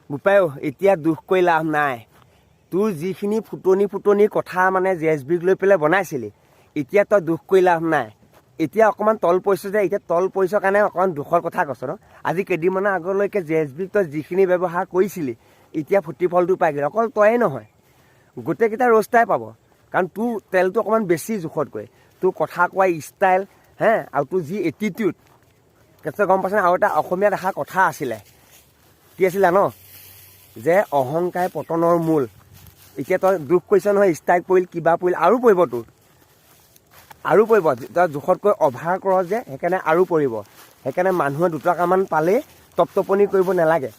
বোপায়ো এতিয়া দুখ কৰি লাভ নাই তোৰ যিখিনি ফুটনি কথা মানে জেএছবিক লৈ পেলাই বনাইছিলি এতিয়া তই দুখ কৰি লাভ নাই এতিয়া অকণমান তল পৰিছ যে এতিয়া তল পৰিছৰ কাৰণে অকণমান দুখৰ কথা কৈছ ন আজি কেইদিনমানৰ আগলৈকে জেএছবিক তই যিখিনি ব্যৱহাৰ কৰিছিলি এতিয়া ফুটি ফলটো পাই গ'ল অকল তয়ে নহয় গোটেইকেইটা ৰষ্টাই পাব কাৰণ তোৰ তেলটো অকণমান বেছি জোখতকৈ তোৰ কথা কোৱা ষ্টাইল হে আৰু তোৰ যি এটিটিউড কেছে গম পাইছ আৰু এটা অসমীয়াত এষাৰ কথা আছিলে কি আছিলে ন যে অহংকাৰ পতনৰ মূল এতিয়া তই দুখ কৰিছ নহয় ষ্ট্ৰাইক পৰিল কিবা পৰিল আৰু পৰিব তোৰ আৰু পৰিব তই জোখতকৈ অভাৰ কৰ যে সেইকাৰণে আৰু পৰিব সেইকাৰণে মানুহে দুটকামান পালেই টপটপনি কৰিব নালাগে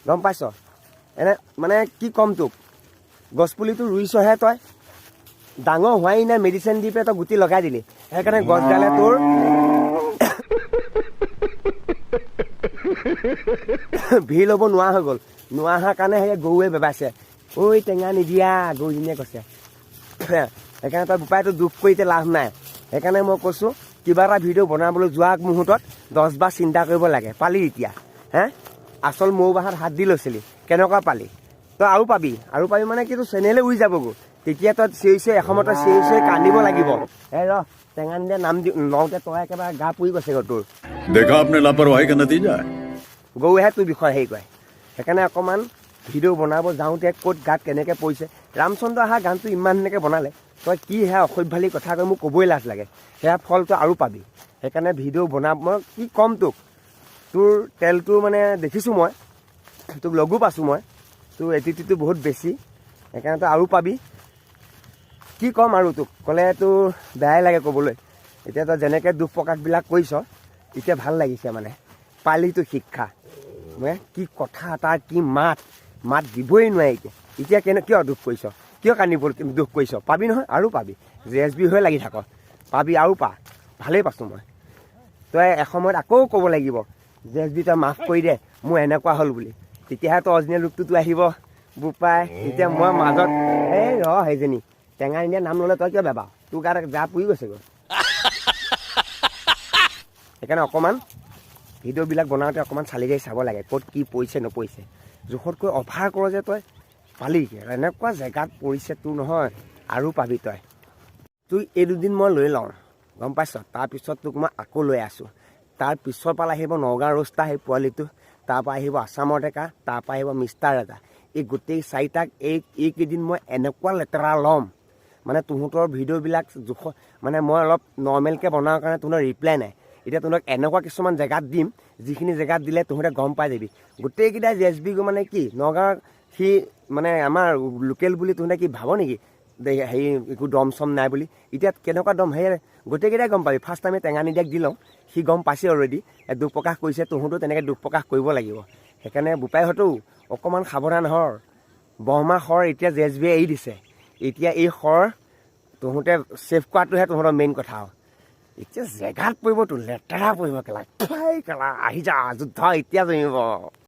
গম পাইছ এনে মানে কি ক'ম তোক গছপুলিটো ৰুইছহে তই ডাঙৰ হোৱাই নাই মেডিচিন দি পেলাই তই গুটি লগাই দিলি সেইকাৰণে গছডালে তোৰ ভিৰ ল'ব নোৱাৰা হৈ গ'ল নোৱাৰা হোৱাৰ কাৰণে সেই গৰুৱে বেবাইছে ঐ টেঙা নিদিয়া গৰুজনীয়ে কৈছে সেইকাৰণে তই বোপাইটো দুখ কৰি এতিয়া লাভ নাই সেইকাৰণে মই কৈছোঁ কিবা এটা ভিডিঅ' বনাবলৈ যোৱা মুহূৰ্তত 10 বাৰ চিন্তা কৰিব লাগে পালি এতিয়া হে আচল মৌ বাহাত হাত দি লৈছিলি কেনেকুৱা পালি তই আৰু পাবি মানে কি তোৰ চেনেলে উৰি যাবগৈ তেতিয়া তই চিঞৰিছে এসময়ত চিঞৰিছে কান্দিব লাগিব এই ৰ টেঙা নিদিয়া নাম দি লওঁতে তই একেবাৰে গা পুৰি গৈছেগৈ তোৰ देखा आपने लापरवाही का नतीजा है গৰুহে তোৰ বিষয়ে হেৰি কৰে সেইকাৰণে অকণমান ভিডিঅ' বনাব যাওঁতে ক'ত গাত কেনেকৈ পৰিছে ৰামচন্দ্ৰ অহা গানটো ইমান ধুনীয়াকৈ বনালে তই কি সেয়া অসভ্যালি কথা কৈ মোক ক'বই লাজ লাগে সেয়া ফল তই আৰু পাবি সেইকাৰণে ভিডিঅ' বনাব মই কি ক'ম তোক তোৰ তেলটো মানে দেখিছোঁ মই তোক লগো পাইছোঁ মই তোৰ এটিটিউডটো বহুত বেছি সেইকাৰণে তই আৰু পাবি কি ক'ম আৰু তোক ক'লে তোৰ বেয়াই লাগে ক'বলৈ এতিয়া তই যেনেকৈ দুখ প্ৰকাশবিলাক কৰিছ এতিয়া ভাল লাগিছে মানে পালি তোৰ শিক্ষা কি কথা তাৰ কি মাত দিবই নোৱাৰে এতিয়া কিয় দুখ কৰিছ কিয় কান্দিব দুখ কৰিছ পাবি নহয় আৰু পাবি জেএছবি হৈ লাগি থাক পাবি আৰু পা ভালেই পাইছোঁ মই তই এসময়ত আকৌ ক'ব লাগিব জেএছবি তই মাফ কৰি দে মোৰ এনেকুৱা হ'ল বুলি তেতিয়াহে তই অৰিজিনেল ৰূপটোতো আহিব বোপাই এতিয়া মই মাজত এই সেইজনী টেঙা নিদিয়া নাম ল'লে তই কিয় বেবা তোৰ গাত গা পুৰি গৈছেগৈ সেইকাৰণে অকণমান ভিডিঅ'বিলাক বনাওঁতে অকণমান চালি জাৰি চাব লাগে ক'ত কি পৰিছে নপৰিছে জোখতকৈ অভাৰ কৰ যে তই পালি এনেকুৱা জেগাত পৰিছে তোৰ নহয় আৰু পাবি তই এই দুদিন মই লৈ লওঁ গম পাইছ তাৰপিছত তোক মই আকৌ লৈ আছোঁ তাৰ পিছৰ পৰা আহিব নগাঁও ৰষ্টা সেই পোৱালিটো তাৰপৰা আহিব আছামৰ ডেকা তাৰপৰা আহিব মিষ্টাৰ এটা এই গোটেই চাৰিটাক এইকেইদিন মই এনেকুৱা লেতেৰা ল'ম মানে তহঁতৰ ভিডিঅ'বিলাক জোখ মানে মই অলপ নৰ্মেলকৈ বনাওঁ কাৰণে তহঁতৰ ৰিপ্লাই নাই এতিয়া তহঁতক এনেকুৱা কিছুমান জেগাত দিম যিখিনি জেগাত দিলে তহঁতে গম পাই যাবি গোটেইকেইটা জেএছবি মানে কি নগাঁৱৰ সি মানে আমাৰ লোকেল বুলি তহঁতে কি ভাব নেকি হেৰি একো দম চম নাই বুলি এতিয়া কেনেকুৱা দম সেয়ে গোটেইকেইটাই গম পাবি ফাৰ্ষ্ট টাইমে টেঙা নিদিয়াক দি লওঁ সি গম পাইছে অলৰেডি দুখ প্ৰকাশ কৰিছে তহঁতেও তেনেকৈ দুখ প্ৰকাশ কৰিব লাগিব সেইকাৰণে বোপাইহঁতেও অকণমান সাৱধান হৰ বৰমা শৰ এতিয়া জেএছবিয়ে এৰি দিছে এতিয়া এই শৰ তহঁতে ছেভ কৰাটোহে তহঁতৰ মেইন কথা এতিয়া জেগাত পৰিব তোৰ লেতেৰা পৰিব কেলা আহি যা যুদ্ধ এতিয়া জমিব